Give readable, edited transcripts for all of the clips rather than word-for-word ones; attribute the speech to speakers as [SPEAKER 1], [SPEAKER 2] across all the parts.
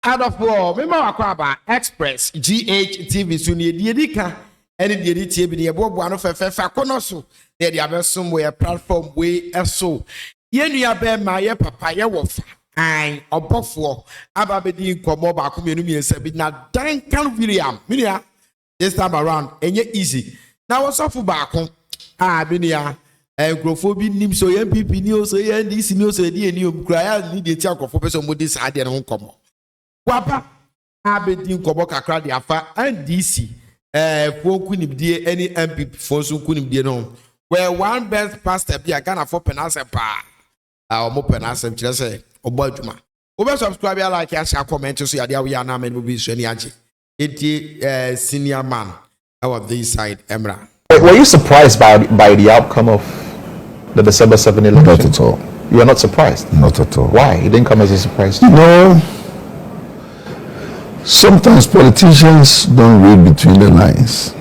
[SPEAKER 1] Obofuor me ma wakwa Express GHTV so ne edika ene de editie bi de ebobo ano fefe akono so de abesom we platform we eso ye nua be ma ye papa ye wofa an Obofuor aba be di nkomo ba ko menu miensa bi na Duncan William minia this time around enye easy na wosofu ba ko minia grofo bi nim so ye MPP ni o so ye NDC ni o so de ni o kura ya ni de ti akofo pe so mo di sa de no nkomo Wapa abedi nkobo kakra de afa NDC fo kunimdie any MPP fo so kunimdie no where one best pastor be Ghana for penance pa omo penance kire say obo adwuma obe subscribe ya like ya share comment so ya de we na men be so ni age eti senior man of this side Emra.
[SPEAKER 2] Were you surprised by the outcome of the December 7 election?
[SPEAKER 3] Not at all.
[SPEAKER 2] You are not surprised?
[SPEAKER 3] Not at all.
[SPEAKER 2] Why? It didn't come as a surprise to you?
[SPEAKER 3] No. Sometimes politicians don't read between the lines.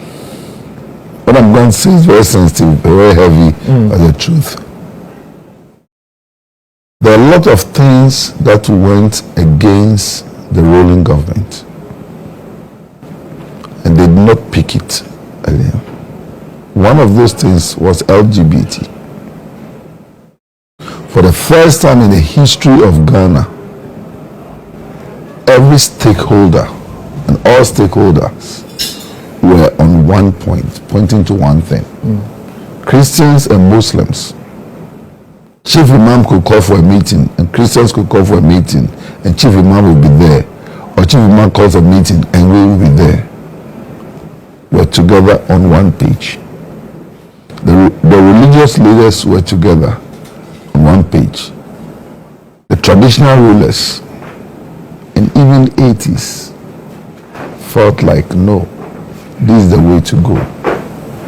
[SPEAKER 3] What I'm going to say is very sensitive, very heavy, but the truth. There are a lot of things that went against the ruling government, and they did not pick it earlier. One of those things was LGBT. For the first time in the history of Ghana, every stakeholder and all stakeholders were on one point, pointing to one thing. Christians and Muslims. Chief Imam could call for a meeting, and Christians could call for a meeting, and Chief Imam would be there. Or Chief Imam calls a meeting, and we will be there. We're together on one page. The religious leaders were together on one page. The traditional rulers and even 80s felt like, no, this is the way to go,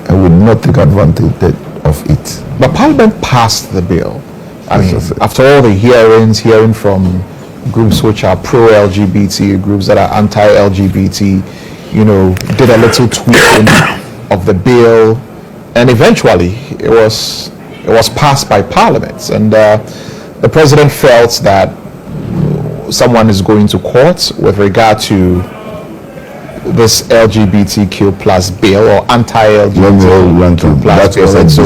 [SPEAKER 3] and would not take advantage of it.
[SPEAKER 2] But Parliament passed the bill. I mean, after all the hearing from groups which are pro-LGBT, groups that are anti-LGBT, did a little tweaking of the bill, and eventually it was passed by Parliament. And the president felt that someone is going to court with regard to this LGBTQ plus bill or anti-LGBTQ plus bill.
[SPEAKER 3] And so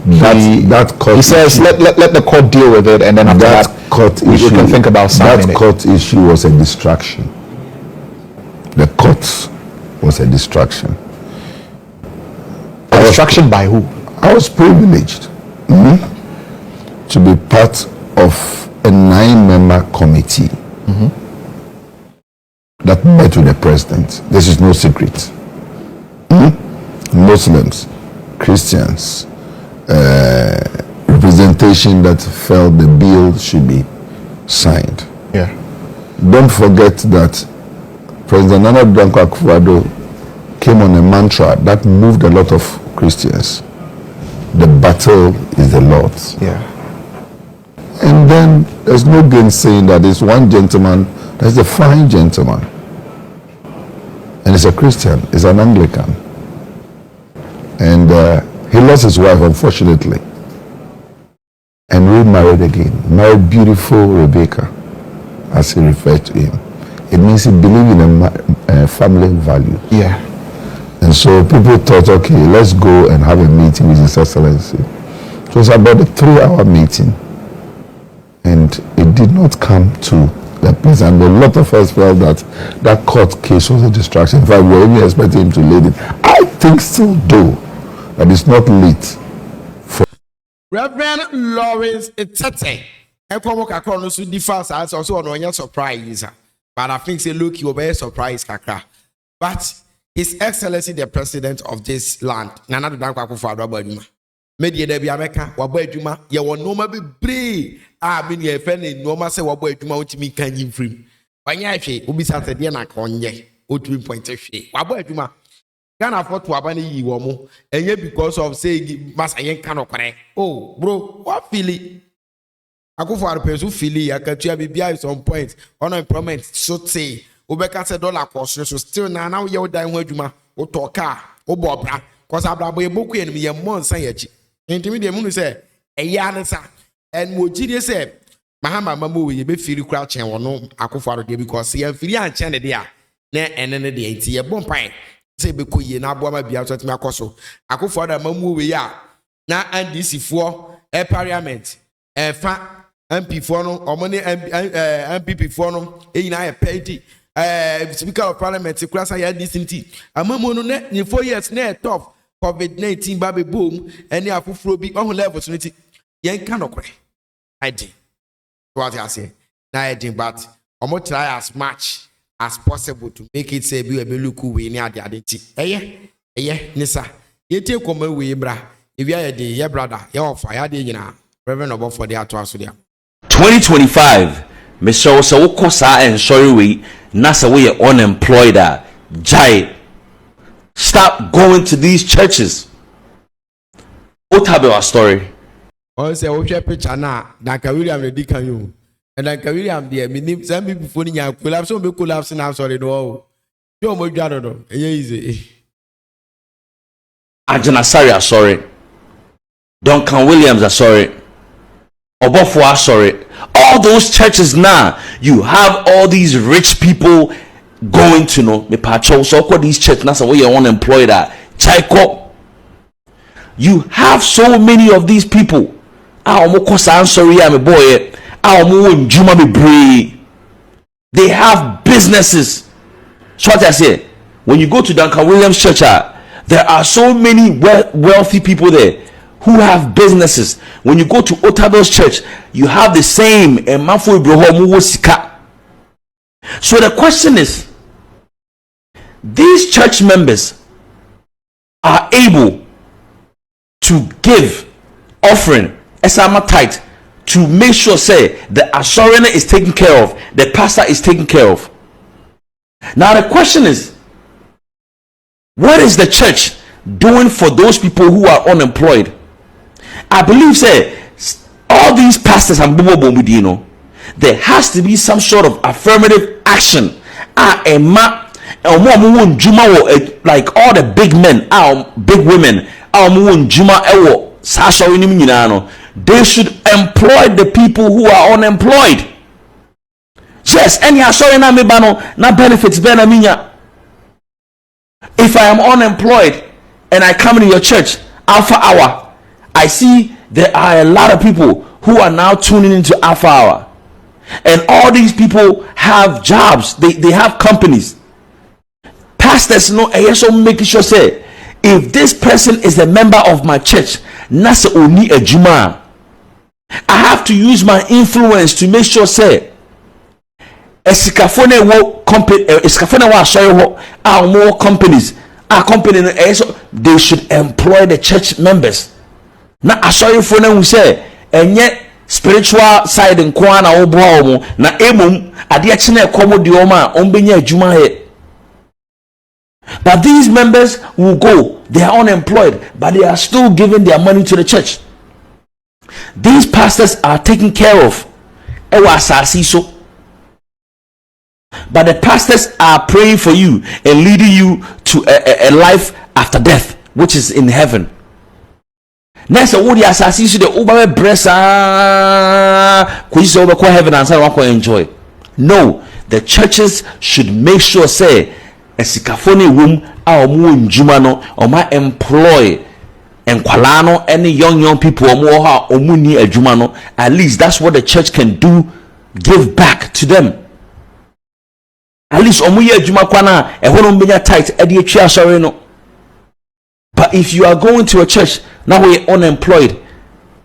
[SPEAKER 3] that court
[SPEAKER 2] he says let the court deal with it, and then after that
[SPEAKER 3] court issue,
[SPEAKER 2] you can think about signing
[SPEAKER 3] that court issue was a distraction. The court was a distraction.
[SPEAKER 2] A distraction by who?
[SPEAKER 3] I was privileged to be part of a 9-member committee that met with the president. This is no secret. Muslims, Christians, representation that felt the bill should be signed.
[SPEAKER 2] Yeah.
[SPEAKER 3] Don't forget that President Duncan came on a mantra that moved a lot of Christians. The battle is the Lord's.
[SPEAKER 2] Yeah.
[SPEAKER 3] And then there's no gainsaying that there's one gentleman, that's a fine gentleman. And he's a Christian, he's an Anglican. And he lost his wife, unfortunately. And remarried again. Married beautiful Rebecca, as he referred to him. It means he believed in a family value.
[SPEAKER 2] Yeah.
[SPEAKER 3] And so people thought, okay, let's go and have a meeting with His Excellency. It was about a 3-hour meeting. And it did not come to the place. And a lot of us felt that that court case was a distraction. In fact, we were even expecting him to lead it. I think still, though, that it's not late for
[SPEAKER 1] Reverend Lawrence Etete. So differs as also on surprise. But I think say look, you will be surprised, Kaka. But His Excellency the President of this land, Nana Duncan William. Media de Biameka, Wabo Juma, ya won no be brave. Mean ye friend no ma say Wabo Juma ultimi can you free. Wanya hwe, obi sa se de na konye, otumi point hwe. Wabo Juma. Ghana for to abani yi wo mo. Enye because of say masa yen kan okore. Oh, bro, what feel it? Akufo arpesu feel it, akatua bibia at some point. Unemployment so say, obeka say dollar cost so still now ye dan ho adwuma, o to car, o bobra. Cause abrabo e boku enum ye monsa ye chi. Intimi de munu say eya ne sa en mo gide say mahama mamu we be feel kura chen wono Akufo-Addo de because ye feel an chen de a na ene ne de nti ye bompan say be koye na aboa ma bia so timi akoso Akufo-Addo mamu we ya na NDC for parliament fa MP for no omone MPP for no na ye petty Speaker of Parliament kura sa ya this nti amamu no ne 4 years na tough COVID-19 baby boom any afufuro bi on levels nti yen kan okwe I did what I say na I did but omo try as much as possible to make it say be look we ni ade ti eye nisa yeti ekoma we bra if you are the brother your offer ya de nyina Reverend Obofuor de ato aso dia
[SPEAKER 4] 2025 Mr. so kosa and sorry we nasa we unemployed jai stop going to these churches. What about our story?
[SPEAKER 1] On say we share picture na Duncan William the Duncan you and Duncan William there me some people phone nya collapse so be collapse na sorry no you mo dwa do easy
[SPEAKER 4] Agyenaniso sorry. Duncan Williams are sorry. Obofuor sorry. All those churches now, you have all these rich people going to know me patrol so what these churches now so you're unemployed at Chaiko. You have so many of these people. I'm sorry, I'm a boy. They have businesses. So what I say, when you go to Duncan Williams Church, there are so many wealthy people there who have businesses. When you go to Otabel's church, you have the same. So the question is, these church members are able to give offering esama tithe to make sure say the assurance is taken care of, the pastor is taken care of. Now the question is, what is the church doing for those people who are unemployed? I believe say all these pastors and there has to be some sort of affirmative action. Like all the big men, big women, they should employ the people who are unemployed. Yes, any sorry na me bano na benefits bena minya. If I am unemployed and I come to your church Alpha Hour, I see there are a lot of people who are now tuning into Alpha Hour. And all these people have jobs, they have companies. Pastors know so making sure say if this person is a member of my church, nasa oni ejuma. I have to use my influence to make sure say esikafone wo company esikafone wa sorry wo are more companies company they should employ the church members. Na asori for na say enye spiritual side nko na obo omo na emum ade achi na ekomo de oma ombenya adwuma he. But these members will go, they are unemployed, but they are still giving their money to the church. These pastors are taken care of. But the pastors are praying for you and leading you to a life after death, which is in heaven. Next, what the assassins the over breast heaven and enjoy. No, the churches should make sure say esikafone room omo njuma no oma employ enkwala no any young people omo ha omo ni adwuma no. At least that's what the church can do, give back to them. At least omo ye adwuma kwa na ehono mbenya tight e de atwa sorry no. But if you are going to a church now we unemployed,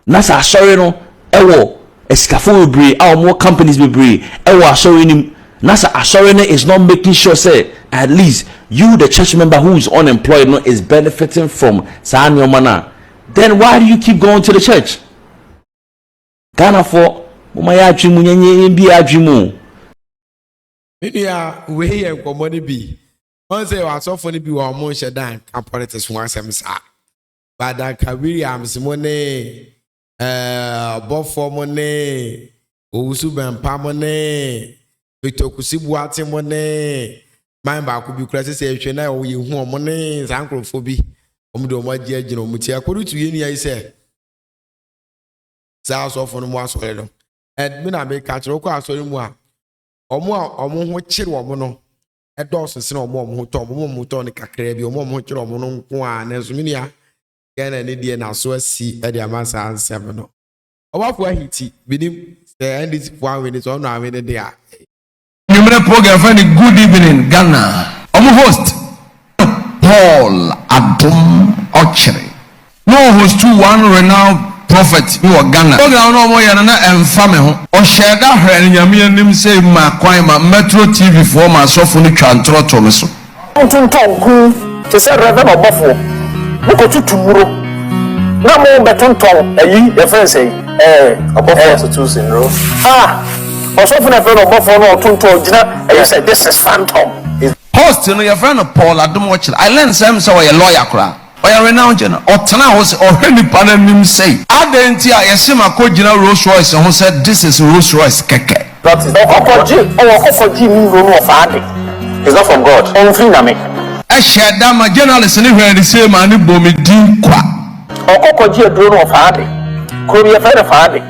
[SPEAKER 4] nasa sorry no ewo esikafone bre omo companies be bre ewo sorry ni nasa assurance is not making sure say at least you the church member who is unemployed no is benefiting from mana. Then why do you keep going to the church? Ghana for mumaya adwimu nyenye bi adwimu.
[SPEAKER 1] Media we enkomo bi. On say wa so foni bi wa mo shedan kan politics one sem sa. But Duncan Williams money Obofuor money Owusu Bempa money Vitokusi Buate money man ba ku bi kura se ehwe na wo ye hu omo ne sankrofo bi omo de omo agye agye no muti akodu tu ye nua yi se sa so fo no mo asore no and me na me catch no kwa so mu a omo ho chire omo no edos se na omo ho to omo to ne kakra bi omo ho chire omo no nko a na so me ya Gana ne die na so asi e de amasa ansem no Obofuor hiti binim and this 1 minute on na we ne dia
[SPEAKER 5] Numero program for the good evening Ghana. I'm host Paul Adom Ochre. No host to one renowned prophet who are Ghana. Program no more yana and family. O share that her and Yami nim say ma kwan ma Metro TV for my so phone twantro to me so.
[SPEAKER 6] Tonton te say Reverend Obofuor. Boko tutumuro. Na mo betonton eyi your friend say Obofuor to two in row. Also for the friend Obofuor no tonton gina you say this is phantom.
[SPEAKER 5] Host no your friend Paul Adom Ochre. I learn some so a lawyer kra. Oya renowned general or tana was already panel nim say adentia yesima ko gina Rolls Royce who said this is Rolls Royce keke.
[SPEAKER 6] That is Okoji mi no of ade. It's not from God. On free na me.
[SPEAKER 5] I share that my journalist ni where the same man bomi din kwa.
[SPEAKER 6] Okoji e drone of ade. Ko bi e fe of ade.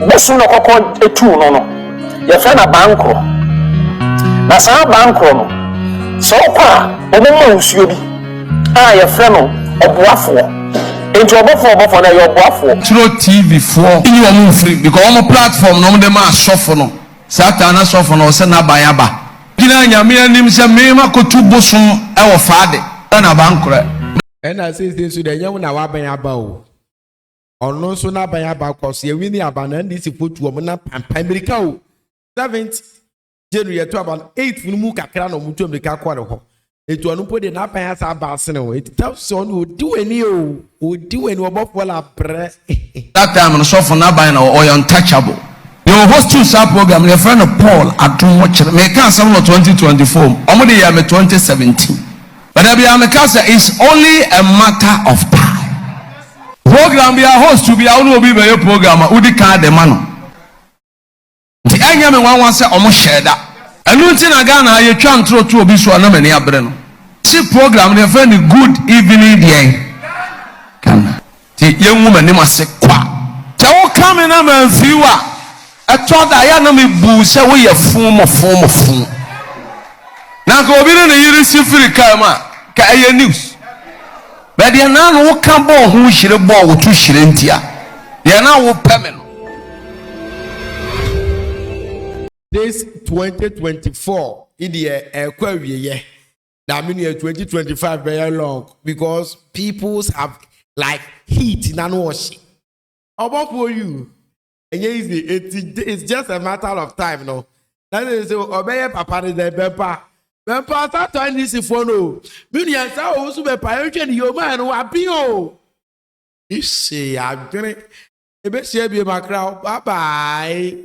[SPEAKER 6] Bosu no kokko etu no no. Ye fe na banko. Na sa banko no. So pa omo nsuo bi. Your friend Obofuor. Into Obofuor na your Obofuor.
[SPEAKER 5] Through TV for you are move free because on platform no dem ma suffer no. Satan na suffer no se na bayaba. Gina nyame anim se me ma kotu bosom e wo faade. Na bankore.
[SPEAKER 1] and I say things to the young na wa ban aba o ono so na ban aba cause ye wini aba na ndisi fotu o na America o 7th January to about 8th mu kakra no mutu America kwa ho etu onu po de na pan asa ba se no it tells you no do any o do any Obofuor la bre
[SPEAKER 5] That time no suffer na ban na o untouchable. You host to sa program your friend Paul Adom Ochre. Me can some 2024. Omo de year me 2017. But there be a mekasa is only a matter of time. Program be a host to be a no be your program udi ka de mano. Ti anya me wan say omo share that. Enu nti na Ghana ye twa ntro to obi so na mani abre no. Si program your friend good evening there. Kana. Ti ye nwuma ni mase kwa. Ti wo come na man fiwa. I thought that I am a boo, say we are form of. Now go be in the receive free karma, Kaya news. But they are now who can born who should have bought with 2 shirentia. They are now permanent.
[SPEAKER 1] this 2024 in the year that mean year 2025 very long because peoples have like heat in an washing. Obofuor you. Easy. It's just a matter of time, no. That is so obey papa is the bempa. Bempa start to this phone. No, millions are also be pioneering your man who are bio. You see, I'm doing a bit. Bye bye.